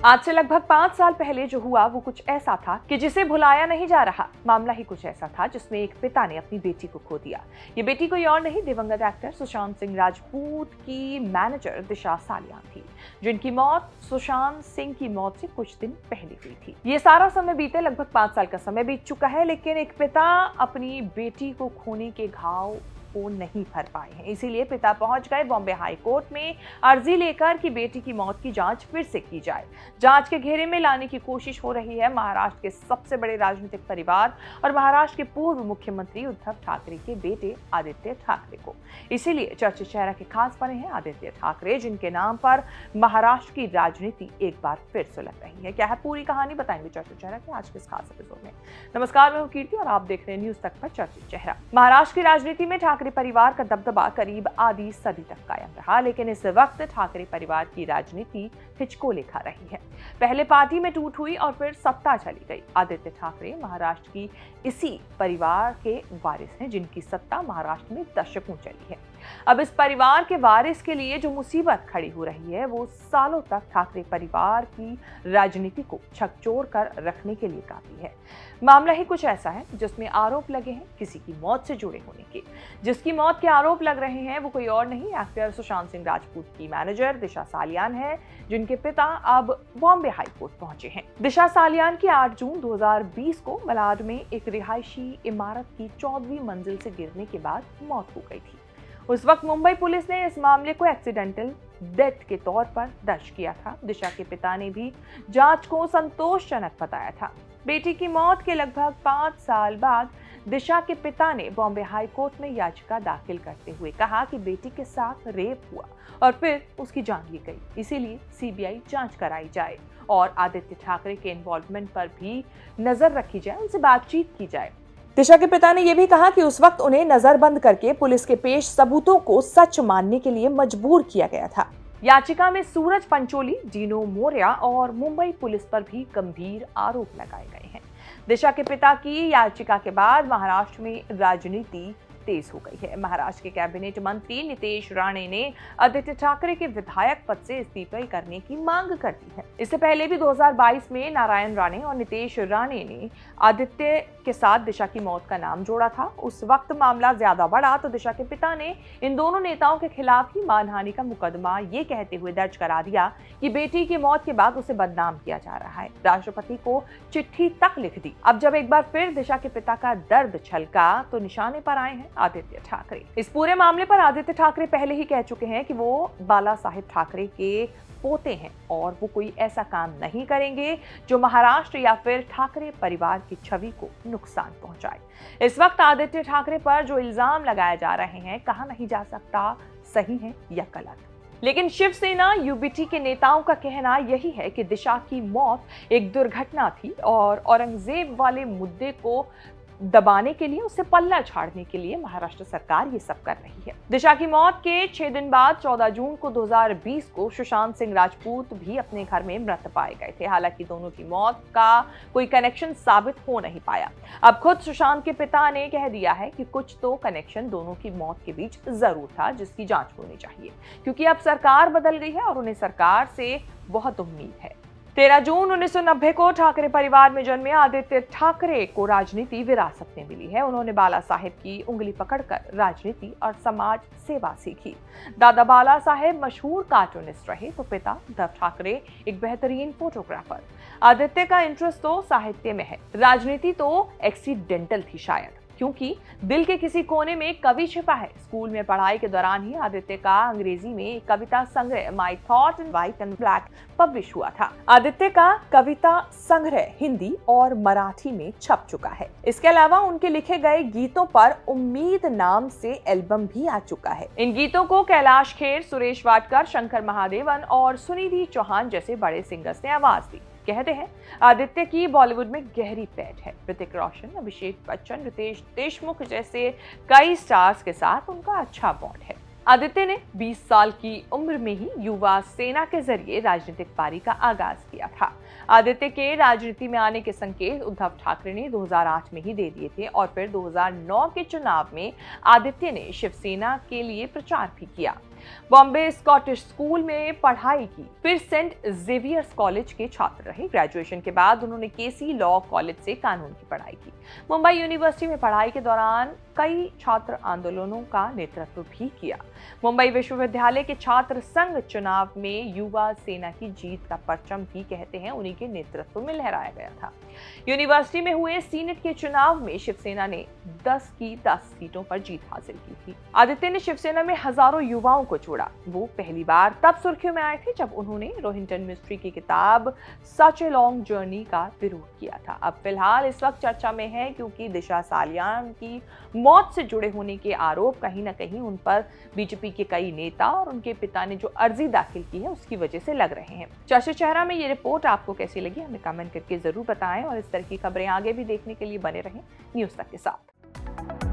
आज से लगभग 5 साल पहले जो हुआ वो कुछ ऐसा था कि जिसे भुलाया नहीं जा रहा। मामला ही कुछ ऐसा था जिसमें एक पिता ने अपनी बेटी को खो दिया। ये बेटी कोई और नहीं, दिवंगत एक्टर सुशांत सिंह राजपूत की मैनेजर दिशा सालियान थी, जिनकी मौत सुशांत सिंह की मौत से कुछ दिन पहले हुई थी। ये सारा समय बीते, लगभग 5 साल का समय बीत चुका है, लेकिन एक पिता अपनी बेटी को खोने के घाव को नहीं भर पाए हैं। इसीलिए पिता पहुंच गए बॉम्बे हाई कोर्ट में अर्जी लेकर कि बेटी की मौत की जांच फिर से की जाए। जांच के घेरे में लाने की कोशिश हो रही है महाराष्ट्र के सबसे बड़े राजनीतिक परिवार और महाराष्ट्र के पूर्व मुख्यमंत्री उद्धव ठाकरे के बेटे आदित्य ठाकरे को। इसीलिए चर्चित चेहरा के खास बने हैं आदित्य ठाकरे, जिनके नाम पर महाराष्ट्र की राजनीति एक बार फिर सुलग रही है। क्या है पूरी कहानी, बताएंगे चर्चित चेहरा के आज के इस खास एपिसोड में। नमस्कार, मैं हूं कीर्ति और आप देख रहे हैं न्यूज तक पर चर्चित चेहरा। महाराष्ट्र की राजनीति में ठाकरे परिवार का दबदबा करीब आधी सदी तक कायम रहा, लेकिन इस वक्त ठाकरे परिवार की राजनीति हिचकोले खा रही है। पहले पार्टी में टूट हुई और फिर सत्ता चली गई। आदित्य ठाकरे महाराष्ट्र की इसी परिवार के वारिस हैं, जिनकी सत्ता महाराष्ट्र में दशकों चली है। अब इस परिवार के वारिस के लिए जो मुसीबत खड़ी हो रही है वो सालों तक ठाकरे परिवार की राजनीति को झकझोर कर रखने के लिए काफी है। मामला ही कुछ ऐसा है जिसमें आरोप लगे हैं किसी की मौत से जुड़े होने के। जिसकी मौत के आरोप लग रहे हैं वो कोई और नहीं, एक्टर सुशांत सिंह राजपूत की मैनेजर दिशा सालियान है, जिनके पिता अब बॉम्बे हाई कोर्ट पहुंचे हैं। दिशा सालियान की 8 जून 2020 को मलाड में एक रिहायशी इमारत की 14वीं मंजिल से गिरने के बाद मौत हो गई थी। उस वक्त मुंबई पुलिस ने इस मामले को एक्सीडेंटल डेथ के तौर पर दर्ज किया था। दिशा के पिता ने भी जांच को संतोषजनक बताया था। बेटी की मौत के लगभग 5 साल बाद दिशा के पिता ने बॉम्बे हाई कोर्ट में याचिका दाखिल करते हुए कहा कि बेटी के साथ रेप हुआ और फिर उसकी जान ली गई, इसीलिए सीबीआई जांच कराई जाए और आदित्य ठाकरे के इन्वॉल्वमेंट पर भी नजर रखी जाए, उनसे बातचीत की जाए। दिशा के पिता ने यह भी कहा कि उस वक्त उन्हें नजरबंद करके पुलिस के पेश सबूतों को सच मानने के लिए मजबूर किया गया था। याचिका में सूरज पंचोली, डीनो मोरिया और मुंबई पुलिस पर भी गंभीर आरोप लगाए गए हैं। दिशा के पिता की याचिका के बाद महाराष्ट्र में राजनीति तेज हो गई है। महाराष्ट्र के कैबिनेट मंत्री नितेश राणे ने आदित्य ठाकरे के विधायक पद से इस्तीफा करने की मांग कर दी है। इससे पहले भी 2022 में नारायण राणे और नितेश राणे ने आदित्य के साथ दिशा की मौत का नाम जोड़ा था। उस वक्त मामला ज्यादा बढ़ा तो दिशा के पिता ने इन दोनों नेताओं के खिलाफ ही मानहानि का मुकदमा ये कहते हुए दर्ज करा दिया कि बेटी की मौत के बाद उसे बदनाम किया जा रहा है। राष्ट्रपति को चिट्ठी तक लिख दी। अब जब एक बार फिर दिशा के पिता का दर्द छलका तो निशाने पर आए हैं आदित्य ठाकरे। इस पूरे मामले पर आदित्य ठाकरे पहले ही कह चुके हैं कि वो बाला साहेब ठाकरे के पोते हैं और वो कोई ऐसा काम नहीं करेंगे जो महाराष्ट्र या फिर ठाकरे परिवार की छवि को नुकसान पहुंचाए। इस वक्त आदित्य ठाकरे पर जो इल्जाम लगाए जा रहे हैं कहा नहीं जा सकता सही है या गलत, लेकिन शिवसेना यूबीटी के नेताओं का कहना यही है कि दिशा की मौत एक दुर्घटना थी और औरंगजेब वाले मुद्दे को दबाने के लिए, उसे पल्ला झाड़ने के लिए महाराष्ट्र सरकार ये सब कर रही है। दिशा की मौत के 6 दिन बाद 14 जून को 2020 को सुशांत सिंह राजपूत भी अपने घर में मृत पाए गए थे। हालांकि दोनों की मौत का कोई कनेक्शन साबित हो नहीं पाया। अब खुद सुशांत के पिता ने कह दिया है कि कुछ तो कनेक्शन दोनों की मौत के बीच जरूर था, जिसकी जांच होनी चाहिए, क्योंकि अब सरकार बदल गई है और उन्हें सरकार से बहुत उम्मीद है। 13 जून 1990 को ठाकरे परिवार में जन्मे आदित्य ठाकरे को राजनीति विरासत में मिली है। उन्होंने बाला साहेब की उंगली पकड़कर राजनीति और समाज सेवा सीखी। दादा बाला साहेब मशहूर कार्टूनिस्ट रहे तो पिता उद्धव ठाकरे एक बेहतरीन फोटोग्राफर। आदित्य का इंटरेस्ट तो साहित्य में है, राजनीति तो एक्सीडेंटल थी शायद, क्योंकि दिल के किसी कोने में कवि छिपा है। स्कूल में पढ़ाई के दौरान ही आदित्य का अंग्रेजी में एक कविता संग्रह my thought in white and black publish हुआ था। आदित्य का कविता संग्रह हिंदी और मराठी में छप चुका है। इसके अलावा उनके लिखे गए गीतों पर उम्मीद नाम से एल्बम भी आ चुका है। इन गीतों को कैलाश खेर, सुरेश वाडकर, शंकर महादेवन और सुनिधि चौहान जैसे बड़े सिंगर्स ने आवाज दी। कहते हैं आदित्य की बॉलीवुड में गहरी पैठ है। ऋतिक रोशन, अभिषेक बच्चन, रितेश देशमुख जैसे कई स्टार्स के साथ उनका अच्छा बॉन्ड है। आदित्य ने 20 साल की उम्र में ही युवा सेना के जरिए राजनीतिक पारी का आगाज किया था। आदित्य के राजनीति में आने के संकेत उद्धव ठाकरे ने 2008 में ही दे दिए थे और फिर 2009 के चुनाव में आदित्य ने शिवसेना के लिए प्रचार भी किया। बॉम्बे स्कॉटिश स्कूल में पढ़ाई की, फिर सेंट जेवियर्स कॉलेज के छात्र रहे। ग्रेजुएशन के बाद उन्होंने केसी लॉ कॉलेज से कानून की पढ़ाई की। मुंबई यूनिवर्सिटी में पढ़ाई के दौरान कई छात्र आंदोलनों का नेतृत्व भी किया। मुंबई विश्वविद्यालय के छात्र संघ चुनाव में युवा सेना की जीत का परचम भी कहते हैं उन्हीं के नेतृत्व में लहराया गया था। यूनिवर्सिटी में हुए सीनेट के चुनाव में शिवसेना ने 10 की 10 सीटों पर जीत हासिल की थी। आदित्य ने शिवसेना में हजारों युवाओं को जोड़ा। वो पहली बार तब सुर्खियों में आए थे जब उन्होंने रोहिंटन मिस्ट्री की किताब सच ए लॉन्ग जर्नी का विरोध किया था। अब फिलहाल इस वक्त चर्चा में है क्योंकि दिशा सालियान की मौत से जुड़े होने के आरोप कहीं ना कहीं उन पर बीजेपी के कई नेता और उनके पिता ने जो अर्जी दाखिल की है उसकी वजह से लग रहे हैं। चर्चा चेहरा में ये रिपोर्ट आपको कैसी लगी हमें कमेंट करके जरूर बताएं और इस तरह की खबरें आगे भी देखने के लिए बने रहें न्यूज़ तक के साथ।